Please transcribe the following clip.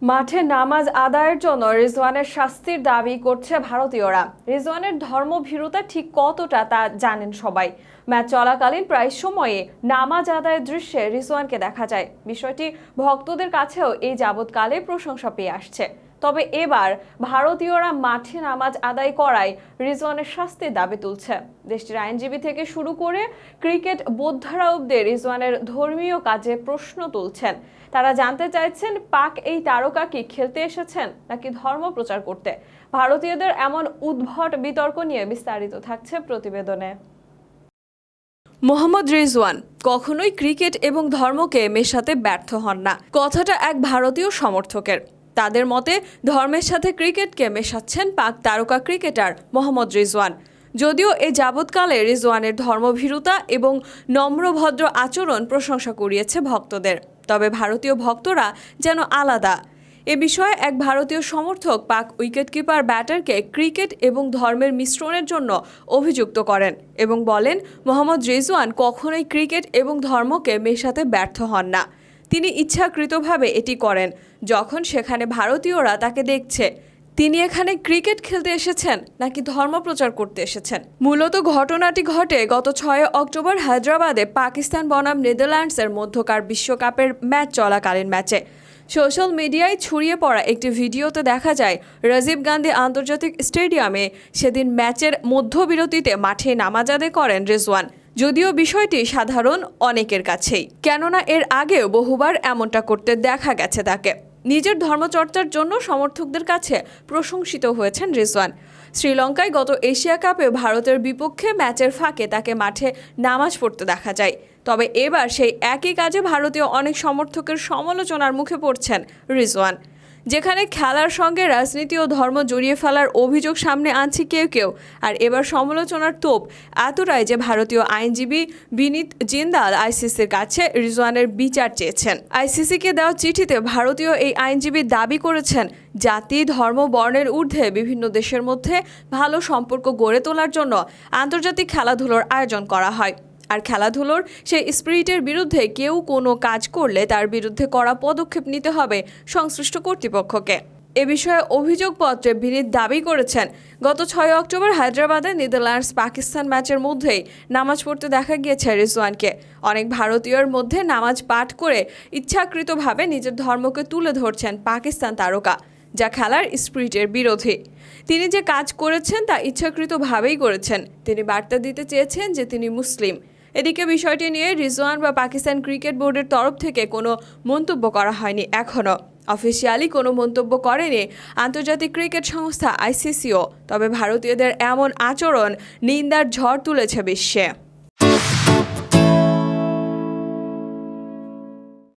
মাঠে নামাজ আদায়ের জন্য রিজওয়ানের শাস্তির দাবি করছে ভারতীয়রা। রিজওয়ানের ধর্মভীরুতা ঠিক কতটা তা জানেন সবাই। ম্যাচ চলাকালীন প্রায় সময়ে নামাজ আদায়ের দৃশ্যে রিজওয়ানকে দেখা যায়। বিষয়টি ভক্তদের কাছেও এই যাবৎকালে প্রশংসা পেয়ে আসছে। তবে এবার ভারতীয়রা মাঠে নামাজ আদায় করায় রিজওয়ানের শাস্তির দাবি তুলছে। দেশটির আইনজীবী থেকে শুরু করে ক্রিকেট বোদ্ধারা অব্দি রিজওয়ানের ধর্মীয় কাজে প্রশ্ন তুলছেন। তারা জানতে চাইছেন, পাক এই তারকা কি খেলতে এসেছেন নাকি ধর্ম প্রচার করতে? ভারতীয়দের এমন উদ্ভট বিতর্ক নিয়ে বিস্তারিত থাকছে প্রতিবেদনে। মোহাম্মদ রিজওয়ান কখনোই ক্রিকেট এবং ধর্মকে মেশাতে ব্যর্থ হন না, কথাটা এক ভারতীয় সমর্থকের। তাদের মতে ধর্মের সাথে ক্রিকেটকে মেশাচ্ছেন পাক তারকা ক্রিকেটার মোহাম্মদ রিজওয়ান। যদিও এ যাবৎকালে রিজওয়ানের ধর্মভীরুতা এবং নম্রভদ্র আচরণ প্রশংসা কুড়িয়েছে ভক্তদের, তবে ভারতীয় ভক্তরা যেন আলাদা। এ বিষয়ে এক ভারতীয় সমর্থক পাক উইকেটকিপার ব্যাটারকে ক্রিকেট এবং ধর্মের মিশ্রণের জন্য অভিযুক্ত করেন এবং বলেন, মোহাম্মদ রিজওয়ান কখনোই ক্রিকেট এবং ধর্মকে মেশাতে ব্যর্থ হন না। তিনি ইচ্ছাকৃতভাবে এটি করেন যখন সেখানে ভারতীয়রা তাকে দেখছে। তিনি এখানে ক্রিকেট খেলতে এসেছেন নাকি ধর্ম প্রচার করতে এসেছেন? মূলত ঘটনাটি ঘটে গত 6 অক্টোবর হায়দ্রাবাদে পাকিস্তান বনাম নেদারল্যান্ডসের মধ্যকার বিশ্বকাপের ম্যাচ চলাকালীন ম্যাচে। সোশ্যাল মিডিয়ায় ছড়িয়ে পড়া একটি ভিডিওতে দেখা যায় রাজীব গান্ধী আন্তর্জাতিক স্টেডিয়ামে সেদিন ম্যাচের মধ্যবিরতিতে মাঠে নামাজ আদায় করেন রিজওয়ান। যদিও বিষয়টি সাধারণ অনেকের কাছেই, কেননা এর আগেও বহুবার এমনটা করতে দেখা গেছে তাকে। নিজের ধর্মচর্চার জন্য সমর্থকদের কাছে প্রশংসিত হয়েছেন রিজওয়ান। শ্রীলঙ্কায় গত এশিয়া কাপে ভারতের বিপক্ষে ম্যাচের ফাঁকে তাকে মাঠে নামাজ পড়তে দেখা যায়। তবে এবার সেই একই কাজে ভারতীয় অনেক সমর্থকের সমালোচনার মুখে পড়ছেন রিজওয়ান। যেখানে খেলার সঙ্গে রাজনীতি ও ধর্ম জড়িয়ে ফেলার অভিযোগ সামনে আনছে কেউ কেউ। আর এবার সমালোচনার তোপ এতটাই যে ভারতীয় আইনজীবী বিনীত জিন্দাল আইসিসির কাছে রিজওয়ানের বিচার চেয়েছেন। আইসিসিকে দেওয়া চিঠিতে ভারতীয় এই আইনজীবী দাবি করেছেন, জাতি ধর্ম বর্ণের ঊর্ধ্বে বিভিন্ন দেশের মধ্যে ভালো সম্পর্ক গড়ে তোলার জন্য আন্তর্জাতিক খেলাধুলোর আয়োজন করা হয়। আর খেলাধুলোর সেই স্পিরিটের বিরুদ্ধে কেউ কোনো কাজ করলে তার বিরুদ্ধে কড়া পদক্ষেপ নিতে হবে সংশ্লিষ্ট কর্তৃপক্ষকে। এ বিষয়ে অভিযোগপত্রে বিনীত দাবি করেছেন, গত 6 অক্টোবর হায়দ্রাবাদে নেদারল্যান্ডস পাকিস্তান ম্যাচের মধ্যেই নামাজ পড়তে দেখা গিয়েছে রিজওয়ানকে। অনেক ভারতীয়র মধ্যে নামাজ পাঠ করে ইচ্ছাকৃতভাবে নিজের ধর্মকে তুলে ধরছেন পাকিস্তান তারকা, যা খেলার স্পিরিটের বিরোধী। তিনি যে কাজ করেছেন তা ইচ্ছাকৃতভাবেই করেছেন। তিনি বার্তা দিতে চেয়েছেন যে তিনি মুসলিম। এদিকে বিষয়টি নিয়ে রিজওয়ান বা পাকিস্তান ক্রিকেট বোর্ডের তরফ থেকে কোনো মন্তব্য করা হয়নি এখনও। অফিসিয়ালি কোনো মন্তব্য করেনি আন্তর্জাতিক ক্রিকেট সংস্থা আইসিসিও। তবে ভারতীয়দের এমন আচরণ নিন্দার ঝড় তুলেছে বিশ্বে।